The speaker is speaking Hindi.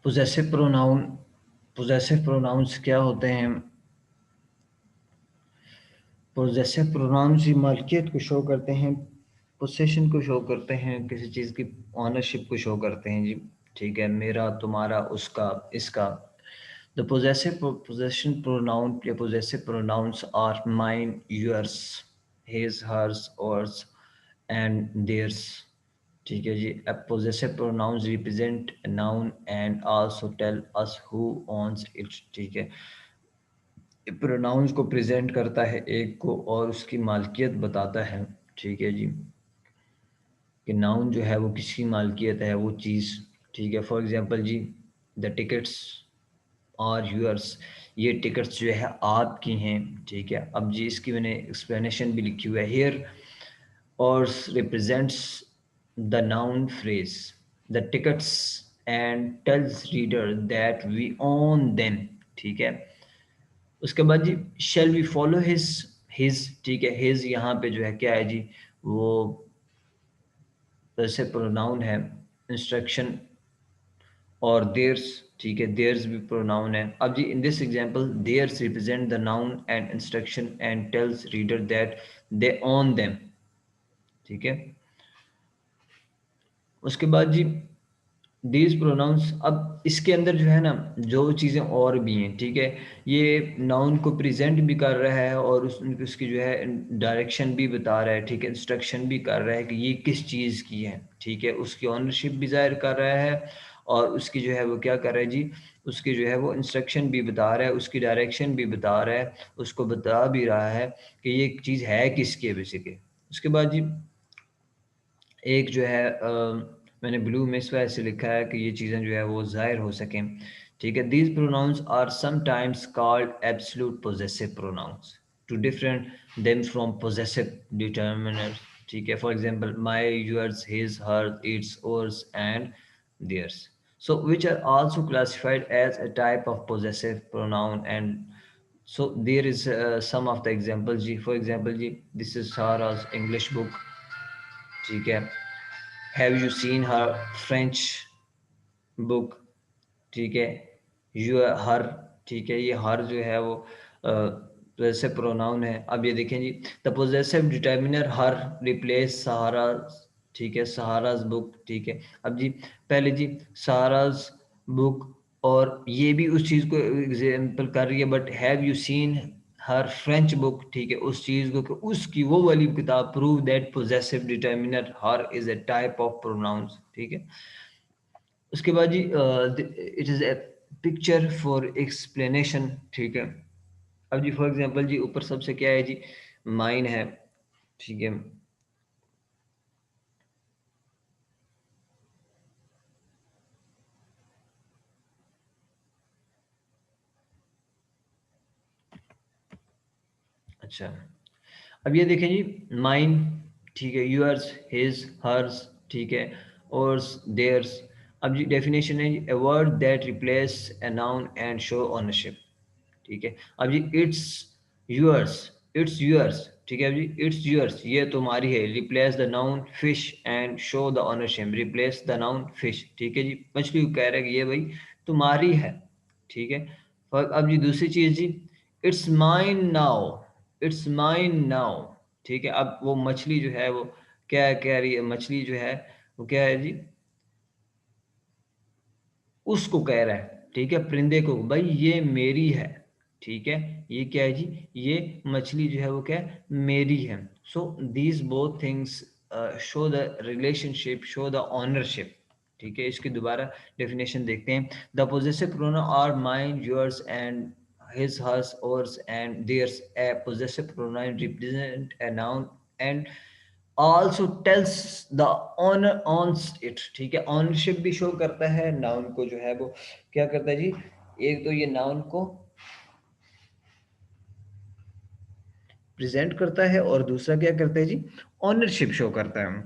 पोजेसिव प्रोनाउंस क्या होते हैं? पोजेसिव प्रोनाउंस ही मालिकियत को शो करते हैं, पोसेशन को शो करते हैं, किसी चीज़ की ऑनरशिप को शो करते हैं जी। ठीक है, मेरा, तुम्हारा, उसका, इसका। द पोजेशन प्रोनाउन या possessive pronouns are mine, yours, his, hers, ours and theirs. ठीक है जी। Possessive pronouns represent noun and also tell us who owns it. ठीक है, प्रोनाउंस को प्रेजेंट करता है एक को और उसकी मालकियत बताता है। ठीक है जी, कि नाउन जो है वो किसकी मालकियत है वो चीज़। ठीक है, for example G, the tickets are yours, ये टिकट्स जो है आपकी हैं। ठीक है, अब जी इसकी मैंने एक्सप्लेनेशन भी लिखी हुई है हियर। और represents the noun phrase the tickets and tells reader that we own them. ठीक है, उसके बाद G shall we follow his. ठीक है, हिज यहाँ पे जो है क्या है जी, वो वैसे प्रोनाउन है, इंस्ट्रक्शन। और देयर्स, ठीक है, देयर्स भी प्रोनाउन है। अब जी in this example theirs represent the noun and instruction and tells reader that they own them. ठीक है, उसके बाद जी दीज प्रोनाउंस, अब इसके अंदर जो है ना जो चीज़ें और भी हैं। ठीक है, ये नाउन को प्रेजेंट भी कर रहा है और उसकी जो है डायरेक्शन भी बता रहा है। ठीक है, इंस्ट्रक्शन भी कर रहा है कि ये किस चीज़ की है। ठीक है, उसकी ऑनरशिप भी जाहिर कर रहा है और उसकी जो है वो क्या कर रहा है जी, उसकी जो है वो इंस्ट्रक्शन भी बता रहा है, उसकी डायरेक्शन भी बता रहा है, उसको बता भी रहा है कि ये चीज़ है किसकी है बेसिकली। उसके बाद जी एक जो है मैंने ब्लू में इस वजह से लिखा है कि ये चीज़ें जो है वो ज़ाहिर हो सकें। ठीक है, these pronouns are sometimes called absolute possessive pronouns to different them from possessive determiner. ठीक है, for example my, yours, his, her, its, ours and theirs, so which are also classified as a type of possessive pronoun. And so there is some of the examples ji, for example ji, this is Sarah's English book। ठीक है, have you seen her French book. ठीक है, यू हर। ठीक है, ये हर जो है वो वैसे प्रोनाउन है। अब ये देखें जी, the possessive determiner her replace Sahara. ठीक है, सहाराज बुक। ठीक है, अब जी पहले जी सहाराज बुक, और ये भी उस चीज़ को एग्जाम्पल कर रही है, but have you seen her French book. ठीक है, उस चीज़ को कि उसकी वो वाली किताब, prove that possessive determiner her is a type of pronouns. ठीक है, उसके बाद जी it is a picture for explanation. ठीक है, अब जी फॉर एग्जांपल जी ऊपर सबसे क्या है जी, माइन है। ठीक है, अच्छा, अब ये देखें जी माइन। ठीक है, यूअर्स, हिज, हर्स। ठीक है, और देयर्स। अब जी डेफिनेशन है जी, a word that replace a noun and show ownership. ठीक है, अब जी इट्स यूअर्स, इट्स यूअर्स। ठीक है, अब जी इट्स यूअर्स, ये तुम्हारी है, replace the noun fish and show the ownership, replace the noun fish. ठीक है जी, मछली को कह रहा है कि ये भाई तुम्हारी है। ठीक है, अब जी दूसरी चीज जी, it's mine now, it's mine now. ठीक है, अब वो मछली जो है वो क्या कह रही है, मछली जो है वो क्या है जी, उसको कह रहा है। ठीक है, परिंदे को, भाई ये मेरी है। ठीक है, ये क्या है जी, ये मछली जो है वो क्या है, मेरी है। So these both things show the relationship, show the ownership. ठीक है, इसकी दोबारा डेफिनेशन देखते हैं। The possessive pronoun are mine, yours and his, hers, ours and theirs. A possessive pronoun represent a noun and also tells the owner owns it। ठीक है, ऑनरशिप भी शो करता है, नाउन को जो है वो क्या करता है जी, एक तो ये नाउन को प्रेजेंट करता है और दूसरा क्या करता है जी, ऑनरशिप शो करता है।